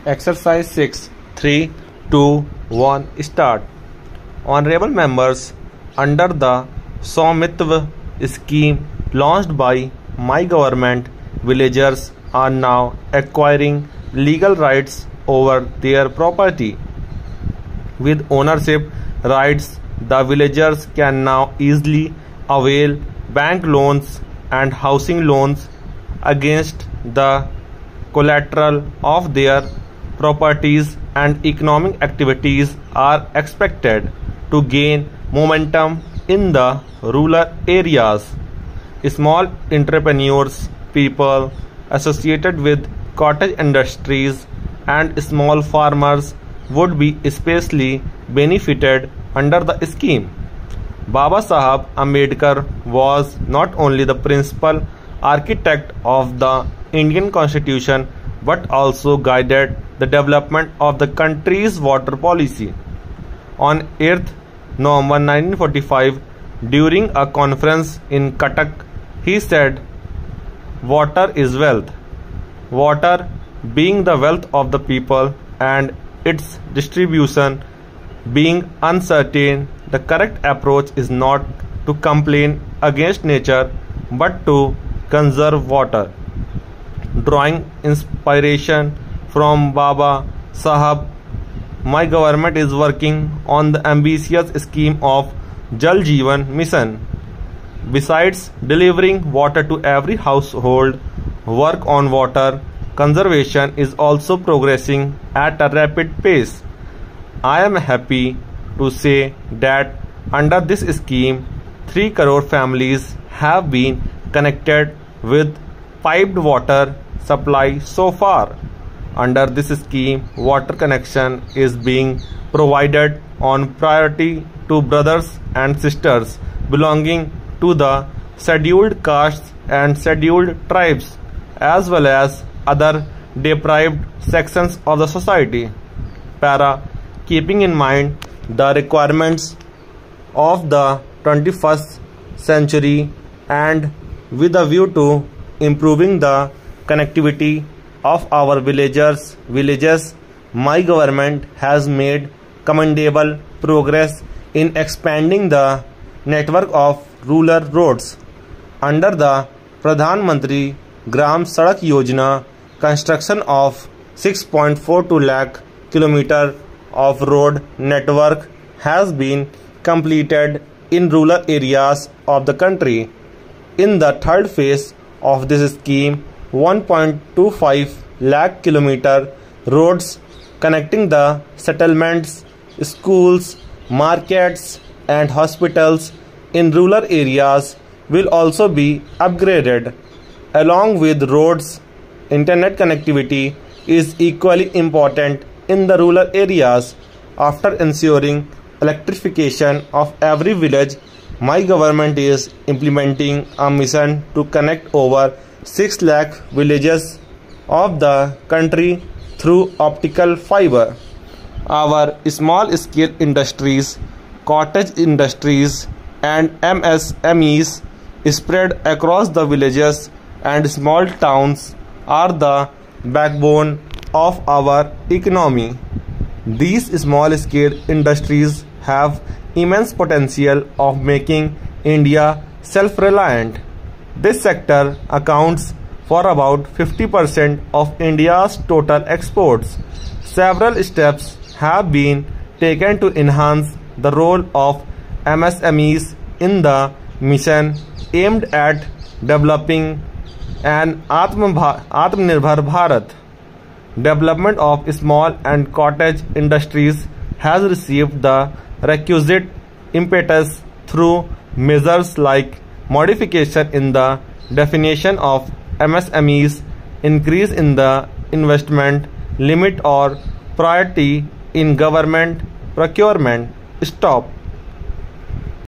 Exercise 6, 3, 2, 1, start. Honorable members, under the Swamitva scheme launched by my government, villagers are now acquiring legal rights over their property. With ownership rights, the villagers can now easily avail bank loans and housing loans against the collateral of their properties, and economic activities are expected to gain momentum in the rural areas. Small entrepreneurs, people associated with cottage industries, and small farmers would be especially benefited under the scheme. Baba Sahab Ambedkar was not only the principal architect of the Indian Constitution but also guided the development of the country's water policy. On 8th November 1945, during a conference in Cuttack, he said, "Water is wealth. Water being the wealth of the people and its distribution being uncertain, the correct approach is not to complain against nature but to conserve water." Drawing inspiration from Baba Sahab, my government is working on the ambitious scheme of Jal Jeevan Mission. Besides delivering water to every household, work on water conservation is also progressing at a rapid pace. I am happy to say that under this scheme, 3 crore families have been connected with piped water supply so far. Under this scheme, water connection is being provided on priority to brothers and sisters belonging to the scheduled castes and scheduled tribes, as well as other deprived sections of the society. Keeping in mind the requirements of the 21st century and with a view to improving the connectivity of our villages, my government has made commendable progress in expanding the network of rural roads. Under the Pradhan Mantri Gram Sadak Yojana, construction of 6.42 lakh kilometer of road network has been completed in rural areas of the country. In the third phase of this scheme, 1.25 lakh kilometer roads connecting the settlements, schools, markets and hospitals in rural areas will also be upgraded. Along with roads, internet connectivity is equally important in the rural areas. After ensuring electrification of every village, my government is implementing a mission to connect over 6 lakh villages of the country through optical fiber. Our small-scale industries, cottage industries and MSMEs spread across the villages and small towns are the backbone of our economy. These small-scale industries have immense potential of making India self-reliant. This sector accounts for about 50% of India's total exports. Several steps have been taken to enhance the role of MSMEs in the mission aimed at developing an Atmanirbhar Bharat. Development of small and cottage industries has received the requisite impetus through measures like modification in the definition of MSMEs, increase in the investment limit or priority in government procurement. Stop.